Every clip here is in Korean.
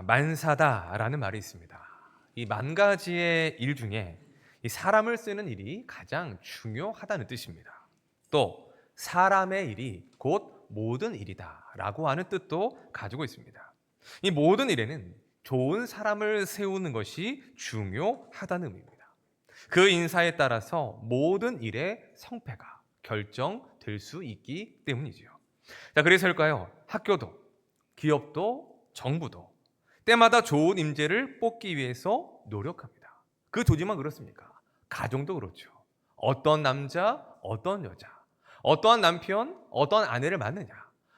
만사다라는 말이 있습니다. 이 만 가지의 일 중에 이 사람을 쓰는 일이 가장 중요하다는 뜻입니다. 또 사람의 일이 곧 모든 일이다라고 하는 뜻도 가지고 있습니다. 이 모든 일에는 좋은 사람을 세우는 것이 중요하다는 의미입니다. 그 인사에 따라서 모든 일의 성패가 결정될 수 있기 때문이지요. 자, 그래서일까요? 학교도, 기업도, 정부도 때마다 좋은 인재를 뽑기 위해서 노력합니다. 그 도지만 그렇습니까? 가정도 그렇죠. 어떤 남자, 어떤 여자, 어떠한 남편, 어떤 아내를 만느냐,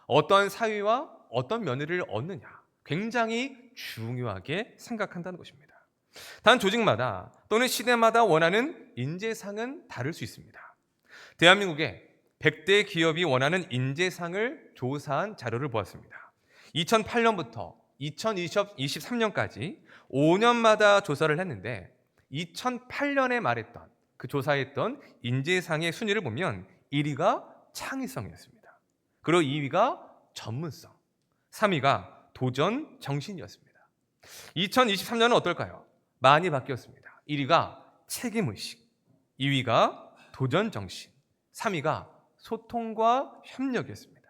어떤 사위와 어떤 며느리를 얻느냐, 굉장히 중요하게 생각한다는 것입니다. 단 조직마다 또는 시대마다 원하는 인재상은 다를 수 있습니다. 대한민국의 100대 기업이 원하는 인재상을 조사한 자료를 보았습니다. 2008년부터 2023년까지 5년마다 조사를 했는데 2008년에 말했던 그 조사했던 인재상의 순위를 보면 1위가 창의성이었습니다. 그리고 2위가 전문성, 3위가 도전 정신이었습니다. 2023년은 어떨까요? 많이 바뀌었습니다. 1위가 책임의식, 2위가 도전 정신, 3위가 소통과 협력이었습니다.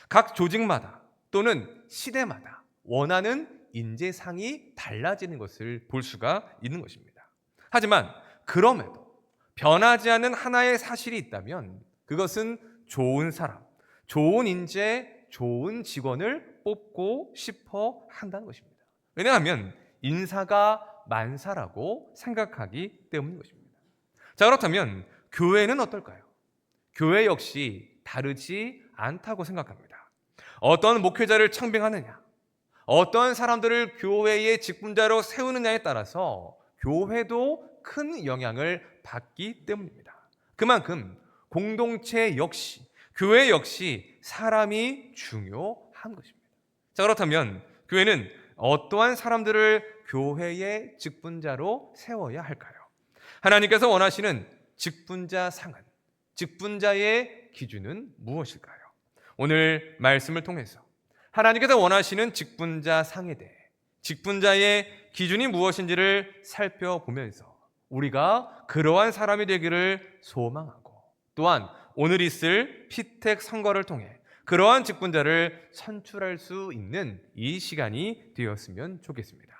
각 조직마다 또는 시대마다 원하는 인재상이 달라지는 것을 볼 수가 있는 것입니다. 하지만 그럼에도 변하지 않는 하나의 사실이 있다면 그것은 좋은 사람, 좋은 인재, 좋은 직원을 뽑고 싶어 한다는 것입니다. 왜냐하면 인사가 만사라고 생각하기 때문인 것입니다. 자, 그렇다면 교회는 어떨까요? 교회 역시 다르지 않다고 생각합니다. 어떤 목회자를 청빙하느냐, 어떤 사람들을 교회의 직분자로 세우느냐에 따라서 교회도 큰 영향을 받기 때문입니다. 그만큼 공동체 역시, 교회 역시 사람이 중요한 것입니다. 자, 그렇다면 교회는 어떠한 사람들을 교회의 직분자로 세워야 할까요? 하나님께서 원하시는 직분자 상은, 직분자의 기준은 무엇일까요? 오늘 말씀을 통해서 하나님께서 원하시는 직분자 상에 대해 직분자의 기준이 무엇인지를 살펴보면서 우리가 그러한 사람이 되기를 소망하고 또한 오늘 있을 피택 선거를 통해 그러한 직분자를 선출할 수 있는 이 시간이 되었으면 좋겠습니다.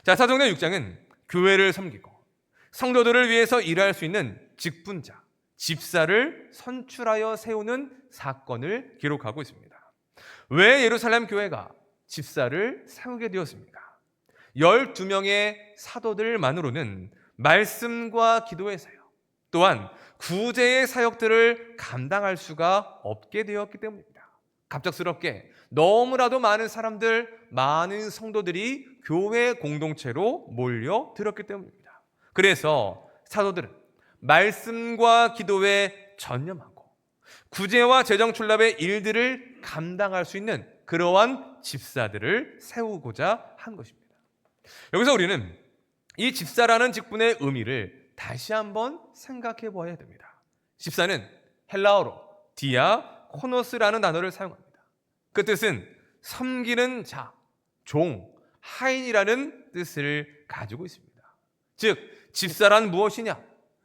자, 사도행전 6장은 교회를 섬기고 성도들을 위해서 일할 수 있는 직분자, 집사를 선출하여 세우는 사건을 기록하고 있습니다. 왜 예루살렘 교회가 집사를 세우게 되었습니까? 12명의 사도들만으로는 말씀과 기도의 사역, 또한 구제의 사역들을 감당할 수가 없게 되었기 때문입니다. 갑작스럽게 너무나도 많은 사람들, 많은 성도들이 교회 공동체로 몰려들었기 때문입니다. 그래서 사도들은 말씀과 기도에 전념하고 구제와 재정 출납의 일들을 감당할 수 있는 그러한 집사들을 세우고자 한 것입니다. 여기서 우리는 이 집사라는 직분의 의미를 다시 한번 생각해 보아야 됩니다. 집사는 헬라어로 디아코노스라는 단어를 사용합니다. 그 뜻은 섬기는 자, 종, 하인이라는 뜻을 가지고 있습니다. 즉, 집사란 무엇이냐?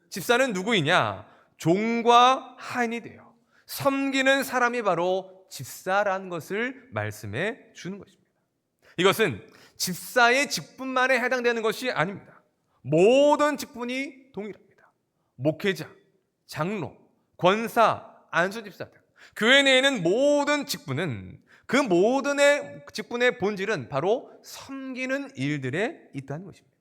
집사는 누구이냐? 종과 하인이 되어 섬기는 사람이 바로 집사라는 것을 말씀해 주는 것입니다. 이것은 집사의 직분만에 해당되는 것이 아닙니다. 모든 직분이 동일합니다. 목회자, 장로, 권사, 안수집사 등 교회 내에 있는 모든 직분은 그 모든의 직분의 본질은 바로 섬기는 일들에 있다는 것입니다.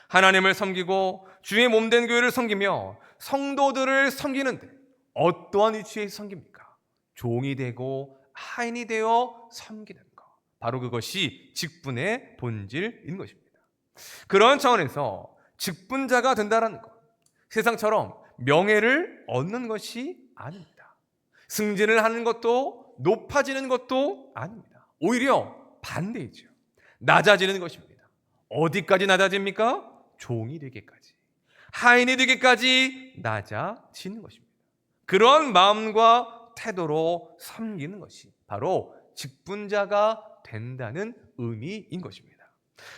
하나님을 섬기고 주의 몸된 교회를 섬기며 성도들을 섬기는데 어떠한 위치에 섬깁니까? 종이 되고 하인이 되어 섬기는 것, 바로 그것이 직분의 본질인 것입니다. 그런 차원에서 직분자가 된다는 것, 세상처럼 명예를 얻는 것이 아닙니다. 승진을 하는 것도 높아지는 것도 아닙니다. 오히려 반대이죠. 낮아지는 것입니다. 어디까지 낮아집니까? 종이 되기까지, 하인이 되기까지 낮아지는 것입니다. 그런 마음과 태도로 섬기는 것이 바로 직분자가 된다는 의미인 것입니다.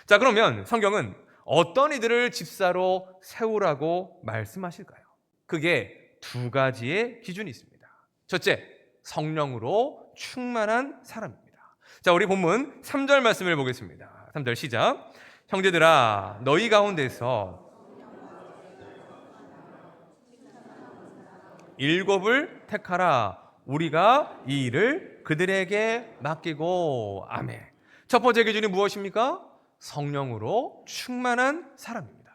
자, 그러면 성경은 어떤 이들을 집사로 세우라고 말씀하실까요? 그게 두 가지의 기준이 있습니다. 첫째, 성령으로 충만한 사람입니다. 자, 우리 본문 3절 말씀을 보겠습니다. 3절 시작. 형제들아, 너희 가운데서 일곱을 택하라. 우리가 이 일을 그들에게 맡기고. 아멘. 첫 번째 기준이 무엇입니까? 성령으로 충만한 사람입니다.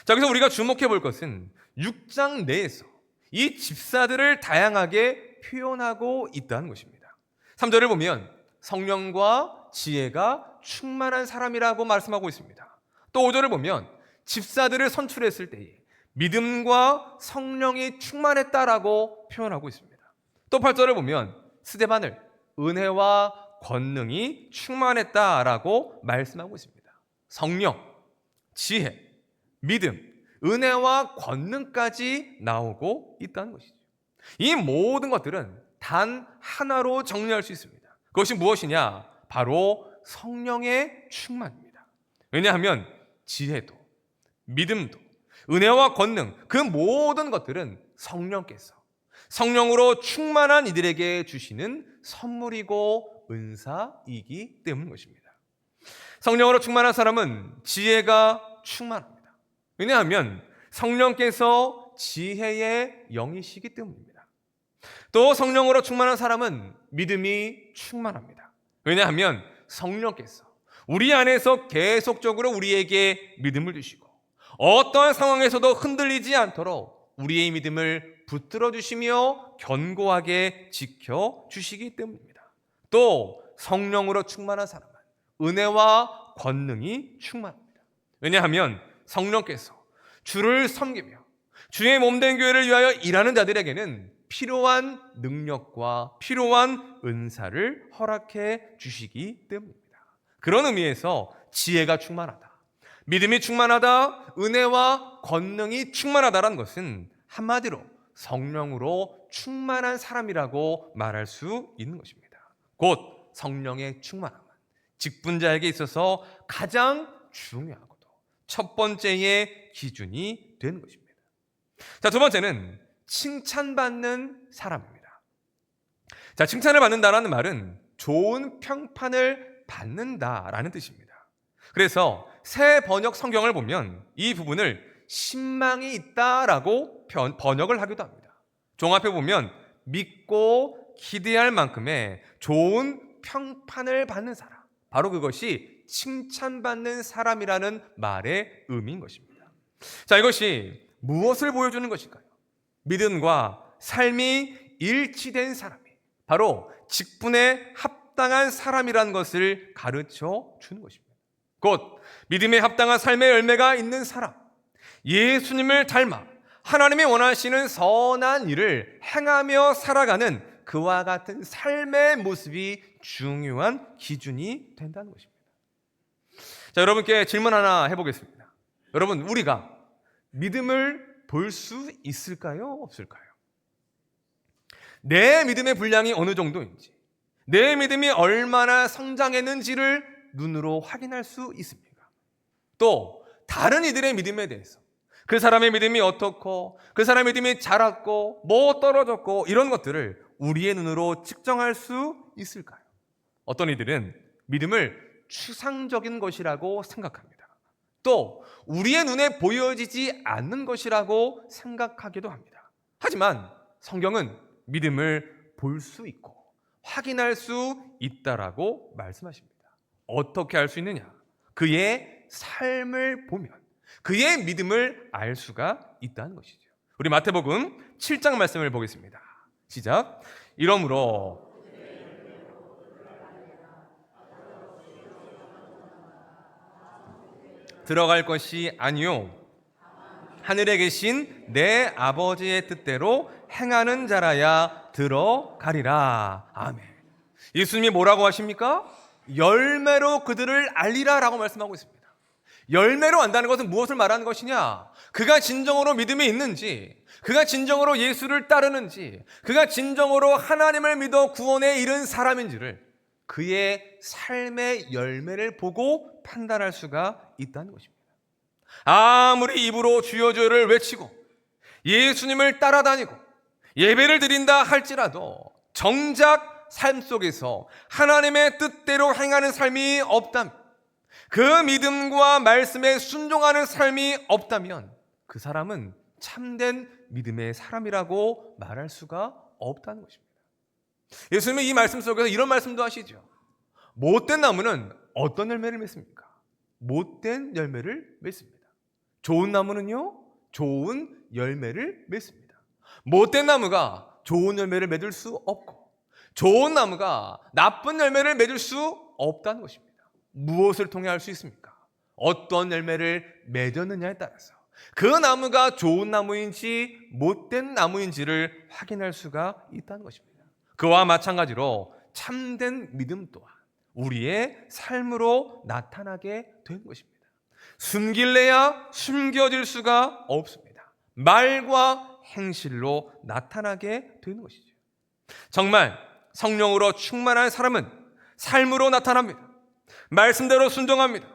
자, 그래서 우리가 주목해 볼 것은 6장 내에서 이 집사들을 다양하게 표현하고 있다는 것입니다. 3절을 보면 성령과 지혜가 충만한 사람이라고 말씀하고 있습니다. 또 5절을 보면 집사들을 선출했을 때에 믿음과 성령이 충만했다라고 표현하고 있습니다. 또 8절을 보면 스데반을 은혜와 권능이 충만했다라고 말씀하고 있습니다. 성령, 지혜, 믿음, 은혜와 권능까지 나오고 있다는 것이죠. 이 모든 것들은 단 하나로 정리할 수 있습니다. 그것이 무엇이냐? 바로 성령의 충만입니다. 왜냐하면 지혜도, 믿음도, 은혜와 권능, 그 모든 것들은 성령께서 성령으로 충만한 이들에게 주시는 선물이고 은사이기 때문인 것입니다. 성령으로 충만한 사람은 지혜가 충만합니다. 왜냐하면 성령께서 지혜의 영이시기 때문입니다. 또 성령으로 충만한 사람은 믿음이 충만합니다. 왜냐하면 성령께서 우리 안에서 계속적으로 우리에게 믿음을 주시고 어떠한 상황에서도 흔들리지 않도록 우리의 믿음을 붙들어 주시며 견고하게 지켜 주시기 때문입니다. 또 성령으로 충만한 사람은 은혜와 권능이 충만합니다. 왜냐하면 성령께서 주를 섬기며 주의 몸된 교회를 위하여 일하는 자들에게는 필요한 능력과 필요한 은사를 허락해 주시기 때문입니다. 그런 의미에서 지혜가 충만하다, 믿음이 충만하다, 은혜와 권능이 충만하다라는 것은 한마디로 성령으로 충만한 사람이라고 말할 수 있는 것입니다. 곧 성령의 충만함은 직분자에게 있어서 가장 중요하고도 첫 번째의 기준이 되는 것입니다. 자, 두 번째는 칭찬받는 사람입니다. 자, 칭찬을 받는다라는 말은 좋은 평판을 받는다라는 뜻입니다. 그래서 새 번역 성경을 보면 이 부분을 신망이 있다라고 번역을 하기도 합니다. 종합해 보면 믿고 기대할 만큼의 좋은 평판을 받는 사람, 바로 그것이 칭찬받는 사람이라는 말의 의미인 것입니다. 자, 이것이 무엇을 보여주는 것일까요? 믿음과 삶이 일치된 사람이 바로 직분에 합당한 사람이라는 것을 가르쳐 주는 것입니다. 곧 믿음에 합당한 삶의 열매가 있는 사람, 예수님을 닮아 하나님이 원하시는 선한 일을 행하며 살아가는 그와 같은 삶의 모습이 중요한 기준이 된다는 것입니다. 자, 여러분께 질문 하나 해보겠습니다. 여러분, 우리가 믿음을 볼 수 있을까요? 없을까요? 내 믿음의 분량이 어느 정도인지, 내 믿음이 얼마나 성장했는지를 눈으로 확인할 수 있습니까? 또 다른 이들의 믿음에 대해서 그 사람의 믿음이 어떻고 그 사람의 믿음이 자랐고 뭐 떨어졌고 이런 것들을 우리의 눈으로 측정할 수 있을까요? 어떤 이들은 믿음을 추상적인 것이라고 생각합니다. 또 우리의 눈에 보여지지 않는 것이라고 생각하기도 합니다. 하지만 성경은 믿음을 볼 수 있고 확인할 수 있다라고 말씀하십니다. 어떻게 알 수 있느냐? 그의 삶을 보면 그의 믿음을 알 수가 있다는 것이죠. 우리 마태복음 7장 말씀을 보겠습니다. 시작. 이러므로 들어갈 것이 아니요 하늘에 계신 내 아버지의 뜻대로 행하는 자라야 들어가리라. 아멘. 예수님이 뭐라고 하십니까? 열매로 그들을 알리라 라고 말씀하고 있습니다. 열매로 안다는 것은 무엇을 말하는 것이냐? 그가 진정으로 믿음이 있는지, 그가 진정으로 예수를 따르는지, 그가 진정으로 하나님을 믿어 구원에 이른 사람인지를 그의 삶의 열매를 보고 판단할 수가 있다는 것입니다. 아무리 입으로 주여 주여를 외치고 예수님을 따라다니고 예배를 드린다 할지라도 정작 삶 속에서 하나님의 뜻대로 행하는 삶이 없다면, 그 믿음과 말씀에 순종하는 삶이 없다면 그 사람은 참된 믿음의 사람이라고 말할 수가 없다는 것입니다. 예수님은 이 말씀 속에서 이런 말씀도 하시죠. 못된 나무는 어떤 열매를 맺습니까? 못된 열매를 맺습니다. 좋은 나무는요, 좋은 열매를 맺습니다. 못된 나무가 좋은 열매를 맺을 수 없고, 좋은 나무가 나쁜 열매를 맺을 수 없다는 것입니다. 무엇을 통해 알 수 있습니까? 어떤 열매를 맺었느냐에 따라서 그 나무가 좋은 나무인지 못된 나무인지를 확인할 수가 있다는 것입니다. 그와 마찬가지로 참된 믿음 또한 우리의 삶으로 나타나게 되는 것입니다. 숨길래야 숨겨질 수가 없습니다. 말과 행실로 나타나게 되는 것이죠. 정말 성령으로 충만한 사람은 삶으로 나타납니다. 말씀대로 순종합니다.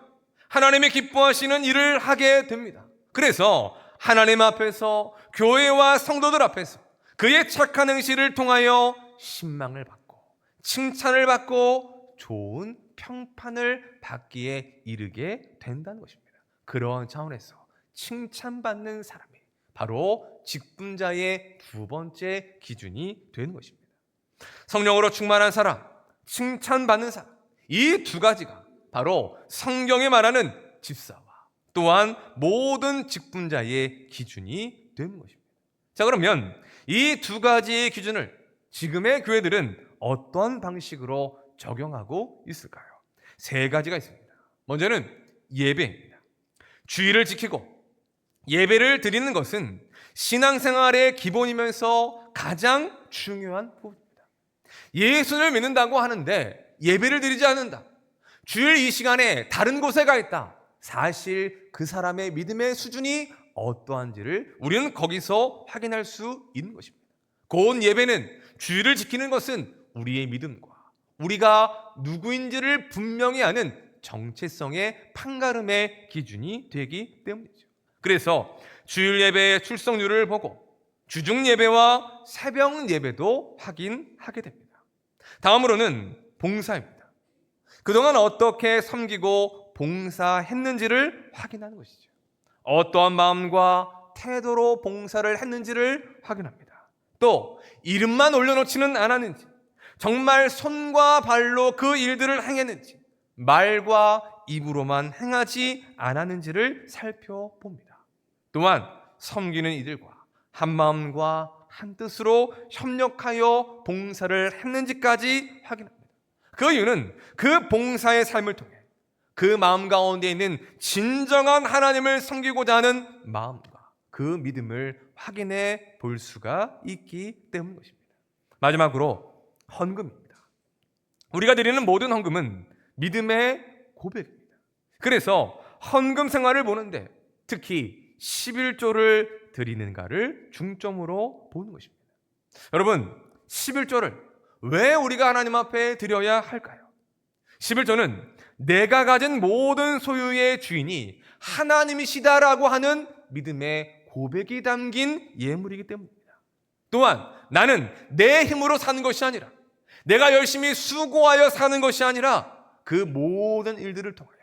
하나님이 기뻐하시는 일을 하게 됩니다. 그래서 하나님 앞에서, 교회와 성도들 앞에서 그의 착한 행실을 통하여 신망을 받고 칭찬을 받고 좋은 평판을 받기에 이르게 된다는 것입니다. 그러한 차원에서 칭찬받는 사람이 바로 직분자의 두 번째 기준이 되는 것입니다. 성령으로 충만한 사람, 칭찬받는 사람, 이 두 가지가 바로 성경에 말하는 집사와 또한 모든 직분자의 기준이 되는 것입니다. 자, 그러면 이 두 가지의 기준을 지금의 교회들은 어떤 방식으로 적용하고 있을까요? 세 가지가 있습니다. 먼저는 예배입니다. 주의를 지키고 예배를 드리는 것은 신앙생활의 기본이면서 가장 중요한 부분입니다. 예수를 믿는다고 하는데 예배를 드리지 않는다, 주일 이 시간에 다른 곳에 가 있다, 사실 그 사람의 믿음의 수준이 어떠한지를 우리는 거기서 확인할 수 있는 것입니다. 곧 예배는, 주일을 지키는 것은 우리의 믿음과 우리가 누구인지를 분명히 아는 정체성의 판가름의 기준이 되기 때문이죠. 그래서 주일 예배의 출석률을 보고 주중 예배와 새벽 예배도 확인하게 됩니다. 다음으로는 봉사입니다. 그동안 어떻게 섬기고 봉사했는지를 확인하는 것이죠. 어떠한 마음과 태도로 봉사를 했는지를 확인합니다. 또 이름만 올려놓지는 않았는지, 정말 손과 발로 그 일들을 행했는지, 말과 입으로만 행하지 않았는지를 살펴봅니다. 또한 섬기는 이들과 한 마음과 한 뜻으로 협력하여 봉사를 했는지까지 확인합니다. 그 이유는 그 봉사의 삶을 통해 그 마음 가운데 있는 진정한 하나님을 섬기고자 하는 마음과 그 믿음을 확인해 볼 수가 있기 때문인 것입니다. 마지막으로 헌금입니다. 우리가 드리는 모든 헌금은 믿음의 고백입니다. 그래서 헌금 생활을 보는데 특히 11조를 드리는가를 중점으로 보는 것입니다. 여러분, 11조를 왜 우리가 하나님 앞에 드려야 할까요? 11조는 내가 가진 모든 소유의 주인이 하나님이시다라고 하는 믿음의 고백이 담긴 예물이기 때문입니다. 또한 나는 내 힘으로 사는 것이 아니라, 내가 열심히 수고하여 사는 것이 아니라 그 모든 일들을 통하여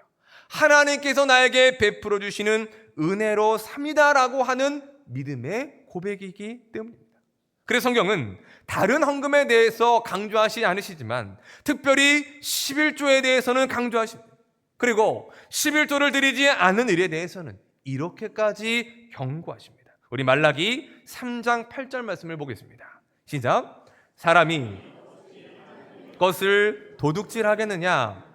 하나님께서 나에게 베풀어 주시는 은혜로 삽니다라고 하는 믿음의 고백이기 때문입니다. 그래서 성경은 다른 헌금에 대해서 강조하지 않으시지만 특별히 11조에 대해서는 강조하십니다. 그리고 11조를 드리지 않는 일에 대해서는 이렇게까지 경고하십니다. 우리 말라기 3장 8절 말씀을 보겠습니다. 시작. 사람이 것을 도둑질하겠느냐?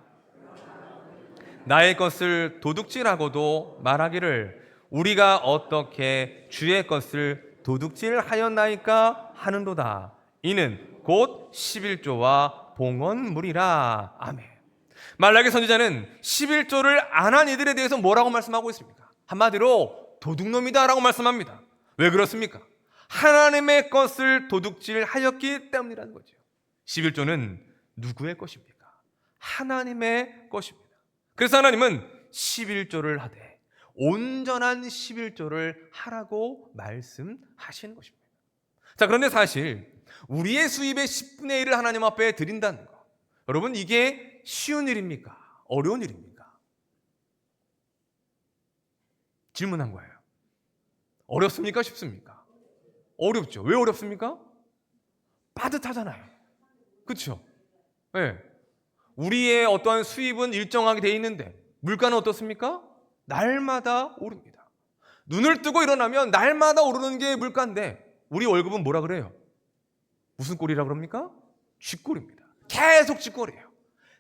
나의 것을 도둑질하고도 말하기를 우리가 어떻게 주의 것을 도둑질하였나이까 하는도다. 이는 곧 11조와 봉헌물이라. 아멘. 말라기 선지자는 11조를 안 한 이들에 대해서 뭐라고 말씀하고 있습니까? 한마디로 도둑놈이다라고 말씀합니다. 왜 그렇습니까? 하나님의 것을 도둑질하였기 때문이라는 거죠. 11조는 누구의 것입니까? 하나님의 것입니다. 그래서 하나님은 11조를 하되 온전한 11조를 하라고 말씀하시는 것입니다. 자, 그런데 사실 우리의 수입의 10분의 1을 하나님 앞에 드린다는 것, 여러분, 이게 쉬운 일입니까? 어려운 일입니까? 질문한 거예요. 어렵습니까? 쉽습니까? 어렵죠. 왜 어렵습니까? 빠듯하잖아요. 그렇죠? 네. 우리의 어떠한 수입은 일정하게 돼 있는데 물가는 어떻습니까? 날마다 오릅니다. 눈을 뜨고 일어나면 날마다 오르는 게 물가인데 우리 월급은 뭐라 그래요? 무슨 꼴이라 그럽니까? 쥐꼴입니다. 계속 쥐꼴이에요.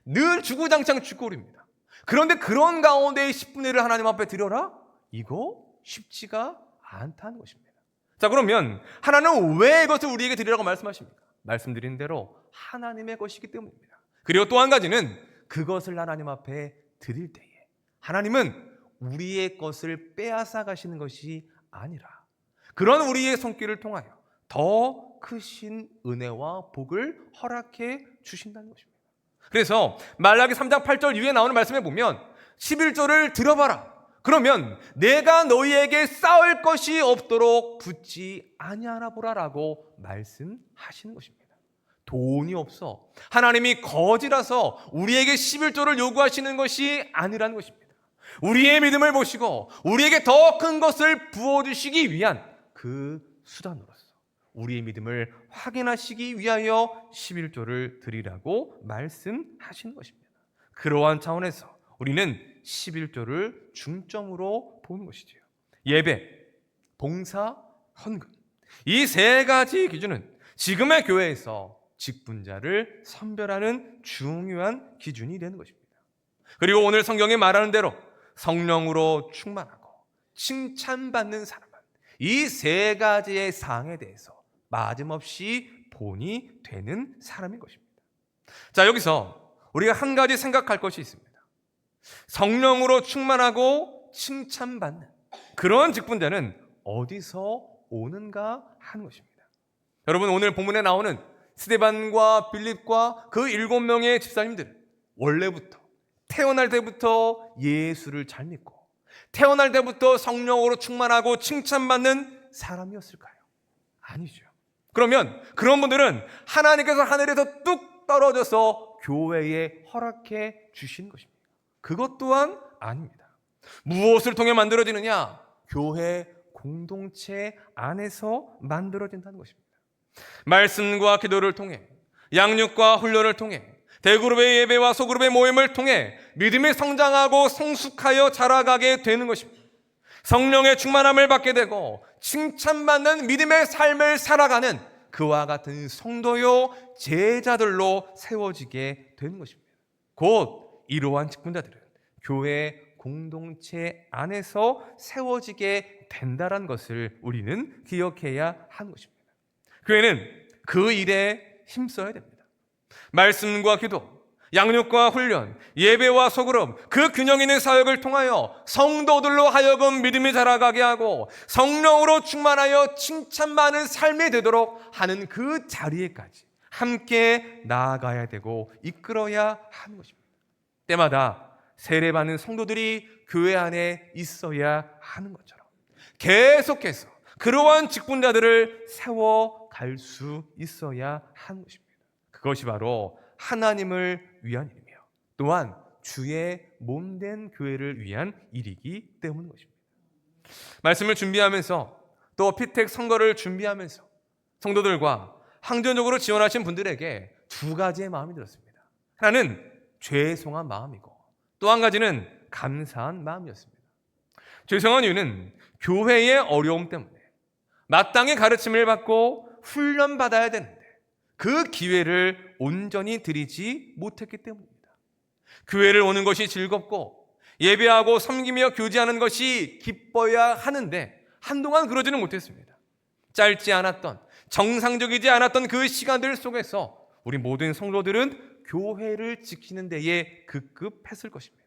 늘 주구장창 쥐꼴입니다. 그런데 그런 가운데의 10분의 1을 하나님 앞에 드려라? 이거 쉽지가 않다는 것입니다. 자, 그러면 하나님은 왜 이것을 우리에게 드리라고 말씀하십니까? 말씀드린 대로 하나님의 것이기 때문입니다. 그리고 또 한 가지는 그것을 하나님 앞에 드릴 때에 하나님은 우리의 것을 빼앗아 가시는 것이 아니라 그런 우리의 손길을 통하여 더 크신 은혜와 복을 허락해 주신다는 것입니다. 그래서 말라기 3장 8절 이후에 나오는 말씀에 보면 11조를 들어봐라. 그러면 내가 너희에게 쌓을 것이 없도록 붙지 아니하나 보라라고 말씀하시는 것입니다. 돈이 없어 하나님이 거지라서 우리에게 11조를 요구하시는 것이 아니라는 것입니다. 우리의 믿음을 보시고 우리에게 더 큰 것을 부어주시기 위한 그 수단으로서 우리의 믿음을 확인하시기 위하여 11조를 드리라고 말씀하시는 것입니다. 그러한 차원에서 우리는 11조를 중점으로 보는 것이지요. 예배, 봉사, 헌금, 이 세 가지 기준은 지금의 교회에서 직분자를 선별하는 중요한 기준이 되는 것입니다. 그리고 오늘 성경에 말하는 대로 성령으로 충만하고 칭찬받는 사람은 이 세 가지의 상에 대해서 마음없이 본이 되는 사람인 것입니다. 자, 여기서 우리가 한 가지 생각할 것이 있습니다. 성령으로 충만하고 칭찬받는 그런 직분자는 어디서 오는가 하는 것입니다. 여러분, 오늘 본문에 나오는 스데반과 빌립과 그 7명의 집사님들은 원래부터 태어날 때부터 예수를 잘 믿고 태어날 때부터 성령으로 충만하고 칭찬받는 사람이었을까요? 아니죠. 그러면 그런 분들은 하나님께서 하늘에서 뚝 떨어져서 교회에 허락해 주신 것입니다. 그것 또한 아닙니다. 무엇을 통해 만들어지느냐? 교회 공동체 안에서 만들어진다는 것입니다. 말씀과 기도를 통해 양육과 훈련을 통해 대그룹의 예배와 소그룹의 모임을 통해 믿음이 성장하고 성숙하여 자라가게 되는 것입니다. 성령의 충만함을 받게 되고 칭찬받는 믿음의 삶을 살아가는 그와 같은 성도요 제자들로 세워지게 되는 것입니다. 곧 이러한 직분자들은 교회 공동체 안에서 세워지게 된다는 것을 우리는 기억해야 하는 것입니다. 교회는 그 일에 힘써야 됩니다. 말씀과 기도, 양육과 훈련, 예배와 소그룹, 그 균형 있는 사역을 통하여 성도들로 하여금 믿음이 자라가게 하고 성령으로 충만하여 칭찬받는 삶이 되도록 하는 그 자리에까지 함께 나아가야 되고 이끌어야 하는 것입니다. 때마다 세례받는 성도들이 교회 안에 있어야 하는 것처럼 계속해서 그러한 직분자들을 세워갈 수 있어야 하는 것입니다. 그것이 바로 하나님을 위한 일이며 또한 주의 몸된 교회를 위한 일이기 때문인 것입니다. 말씀을 준비하면서 또 피택 선거를 준비하면서 성도들과 항전적으로 지원하신 분들에게 두 가지의 마음이 들었습니다. 하나는 죄송한 마음이고 또 한 가지는 감사한 마음이었습니다. 죄송한 이유는 교회의 어려움 때문에 마땅히 가르침을 받고 훈련받아야 되는데 그 기회를 온전히 드리지 못했기 때문입니다. 교회를 오는 것이 즐겁고 예배하고 섬기며 교제하는 것이 기뻐야 하는데 한동안 그러지는 못했습니다. 짧지 않았던 정상적이지 않았던 그 시간들 속에서 우리 모든 성도들은 교회를 지키는 데에 급급했을 것입니다.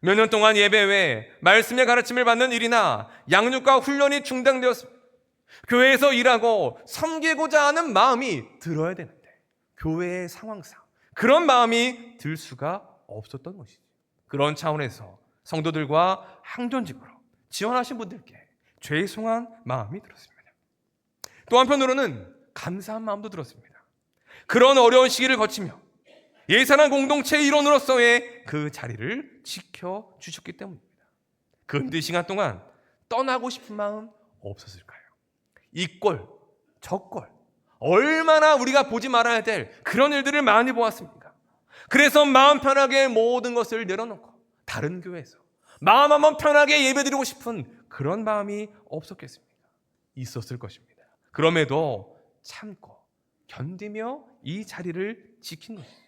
몇 년 동안 예배 외에 말씀의 가르침을 받는 일이나 양육과 훈련이 중단되었습니다. 교회에서 일하고 섬기고자 하는 마음이 들어야 되는데 교회의 상황상 그런 마음이 들 수가 없었던 것이죠. 그런 차원에서 성도들과 항존직으로 지원하신 분들께 죄송한 마음이 들었습니다. 또 한편으로는 감사한 마음도 들었습니다. 그런 어려운 시기를 거치며 예산한 공동체의 일원으로서의 그 자리를 지켜주셨기 때문입니다. 그 힘든 시간 동안 떠나고 싶은 마음 없었을까요? 이 꼴, 저 꼴, 얼마나 우리가 보지 말아야 될 그런 일들을 많이 보았습니까? 그래서 마음 편하게 모든 것을 내려놓고 다른 교회에서 마음 한번 편하게 예배드리고 싶은 그런 마음이 없었겠습니까? 있었을 것입니다. 그럼에도 참고 견디며 이 자리를 지킨 것입니다.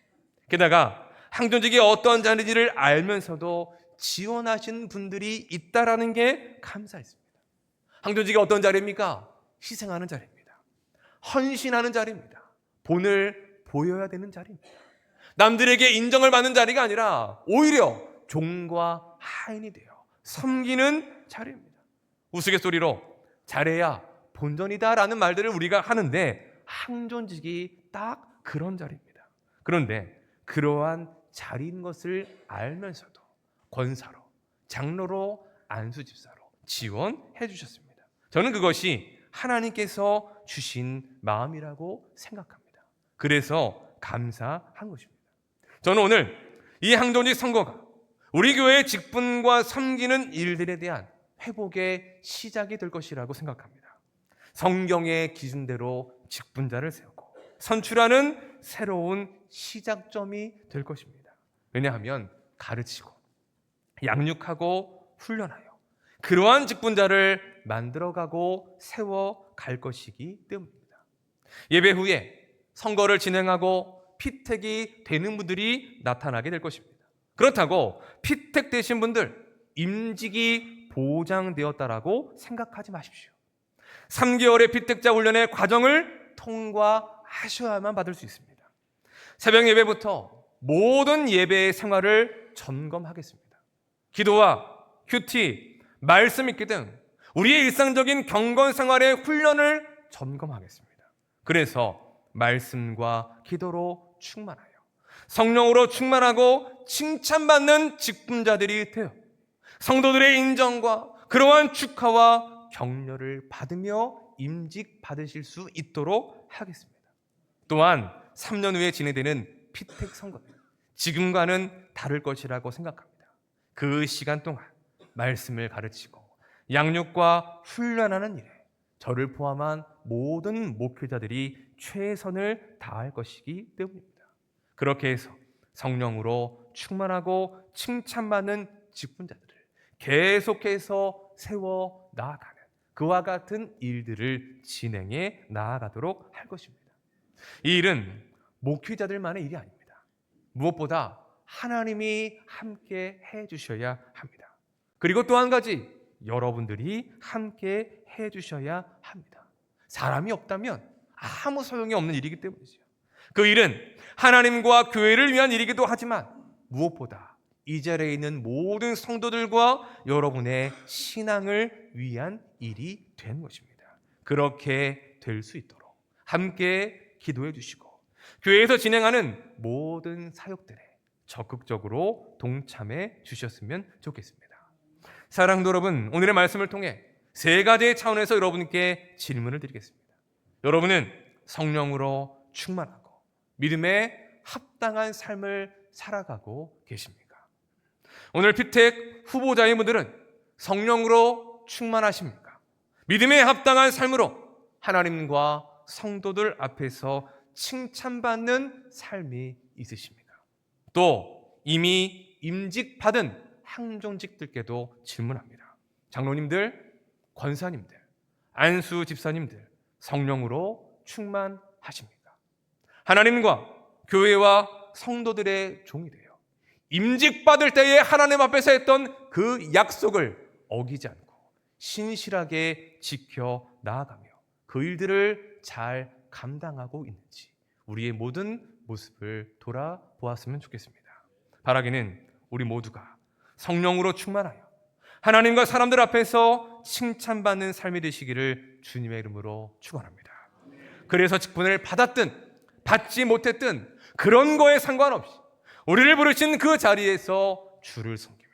게다가 항존직이 어떤 자리인지를 알면서도 지원하신 분들이 있다라는 게 감사했습니다. 항존직이 어떤 자리입니까? 희생하는 자리입니다. 헌신하는 자리입니다. 본을 보여야 되는 자리입니다. 남들에게 인정을 받는 자리가 아니라 오히려 종과 하인이 되어 섬기는 자리입니다. 우스갯소리로 잘해야 본전이다라는 말들을 우리가 하는데 항존직이 딱 그런 자리입니다. 그런데 그러한 자리인 것을 알면서도 권사로, 장로로, 안수집사로 지원해 주셨습니다. 저는 그것이 하나님께서 주신 마음이라고 생각합니다. 그래서 감사한 것입니다. 저는 오늘 이 항존직 선거가 우리 교회의 직분과 섬기는 일들에 대한 회복의 시작이 될 것이라고 생각합니다. 성경의 기준대로 직분자를 세우고 선출하는 새로운 시작점이 될 것입니다. 왜냐하면 가르치고 양육하고 훈련하여 그러한 직분자를 만들어가고 세워갈 것이기 때문입니다. 예배 후에 선거를 진행하고 피택이 되는 분들이 나타나게 될 것입니다. 그렇다고 피택되신 분들 임직이 보장되었다라고 생각하지 마십시오. 3개월의 피택자 훈련의 과정을 통과하셔야만 받을 수 있습니다. 새벽 예배부터 모든 예배의 생활을 점검하겠습니다. 기도와 큐티, 말씀 읽기 등 우리의 일상적인 경건 생활의 훈련을 점검하겠습니다. 그래서 말씀과 기도로 충만하여 성령으로 충만하고 칭찬받는 직분자들이 되어 성도들의 인정과 그러한 축하와 격려를 받으며 임직 받으실 수 있도록 하겠습니다. 또한 3년 후에 진행되는 피택 선거는 지금과는 다를 것이라고 생각합니다. 그 시간 동안 말씀을 가르치고 양육과 훈련하는 일에 저를 포함한 모든 목회자들이 최선을 다할 것이기 때문입니다. 그렇게 해서 성령으로 충만하고 칭찬받는 직분자들을 계속해서 세워 나아가는 그와 같은 일들을 진행해 나아가도록 할 것입니다. 이 일은 목회자들만의 일이 아닙니다. 무엇보다 하나님이 함께 해 주셔야 합니다. 그리고 또 한 가지 여러분들이 함께 해 주셔야 합니다. 사람이 없다면 아무 소용이 없는 일이기 때문이죠. 그 일은 하나님과 교회를 위한 일이기도 하지만 무엇보다 이 자리에 있는 모든 성도들과 여러분의 신앙을 위한 일이 된 것입니다. 그렇게 될 수 있도록 함께 기도해 주시고 교회에서 진행하는 모든 사역들에 적극적으로 동참해 주셨으면 좋겠습니다. 사랑도 여러분, 오늘의 말씀을 통해 세 가지의 차원에서 여러분께 질문을 드리겠습니다. 여러분은 성령으로 충만하고 믿음에 합당한 삶을 살아가고 계십니까? 오늘 피택 후보자의 분들은 성령으로 충만하십니까? 믿음에 합당한 삶으로 하나님과 성도들 앞에서 칭찬받는 삶이 있으십니까? 또 이미 임직받은 항존직들께도 질문합니다. 장로님들, 권사님들, 안수 집사님들 성령으로 충만하십니까? 하나님과 교회와 성도들의 종이 되어 임직받을 때에 하나님 앞에서 했던 그 약속을 어기지 않고 신실하게 지켜 나아가며 그 일들을 잘 감당하고 있는지 우리의 모든 모습을 돌아보았으면 좋겠습니다. 바라기는 우리 모두가 성령으로 충만하여 하나님과 사람들 앞에서 칭찬받는 삶이 되시기를 주님의 이름으로 축원합니다. 그래서 직분을 받았든 받지 못했든 그런 거에 상관없이 우리를 부르신 그 자리에서 주를 섬기며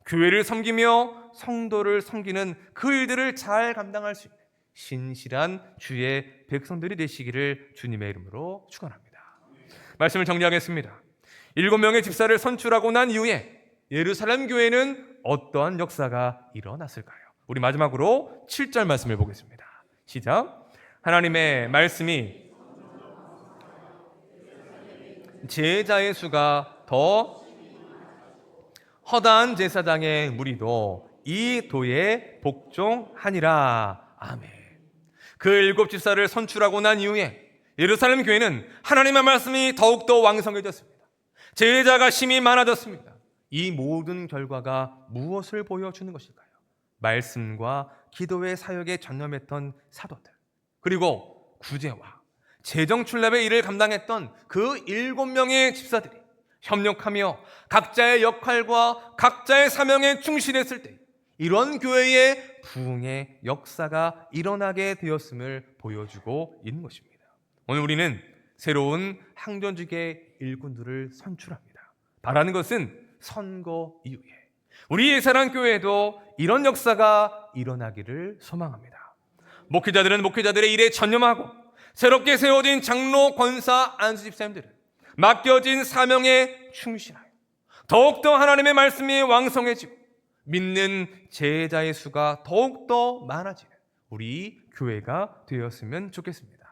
교회를 섬기며 성도를 섬기는 그 일들을 잘 감당할 수 있는 신실한 주의 백성들이 되시기를 주님의 이름으로 축원합니다. 말씀을 정리하겠습니다. 7명의 집사를 선출하고 난 이후에 예루살렘 교회는 어떠한 역사가 일어났을까요? 우리 마지막으로 7절 말씀을 보겠습니다. 시작. 하나님의 말씀이 제자의 수가 더 허다한 제사장의 무리도 이 도에 복종하니라. 아멘. 그 7 집사를 선출하고 난 이후에 예루살렘 교회는 하나님의 말씀이 더욱더 왕성해졌습니다. 제자가 심히 많아졌습니다. 이 모든 결과가 무엇을 보여주는 것일까요? 말씀과 기도의 사역에 전념했던 사도들, 그리고 구제와 재정출납의 일을 감당했던 그 7명의 집사들이 협력하며 각자의 역할과 각자의 사명에 충실했을 때 이런 교회의 부흥의 역사가 일어나게 되었음을 보여주고 있는 것입니다. 오늘 우리는 새로운 항전직의 일꾼들을 선출합니다. 바라는 것은 선거 이후에 우리 예사랑교회에도 이런 역사가 일어나기를 소망합니다. 목회자들은 목회자들의 일에 전념하고 새롭게 세워진 장로, 권사, 안수 집사님들은 맡겨진 사명에 충실하여 더욱더 하나님의 말씀이 왕성해지고 믿는 제자의 수가 더욱더 많아지는 우리 교회가 되었으면 좋겠습니다.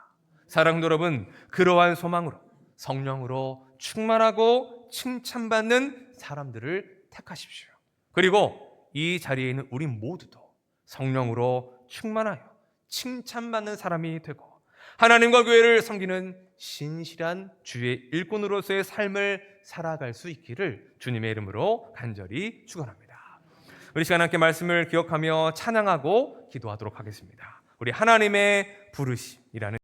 사랑하는 여러분, 그러한 소망으로 성령으로 충만하고 칭찬받는 사람들을 택하십시오. 그리고 이 자리에 있는 우리 모두도 성령으로 충만하여 칭찬받는 사람이 되고 하나님과 교회를 섬기는 신실한 주의 일꾼으로서의 삶을 살아갈 수 있기를 주님의 이름으로 간절히 축원합니다. 우리 시간 함께 말씀을 기억하며 찬양하고 기도하도록 하겠습니다. 우리 하나님의 부르심이라는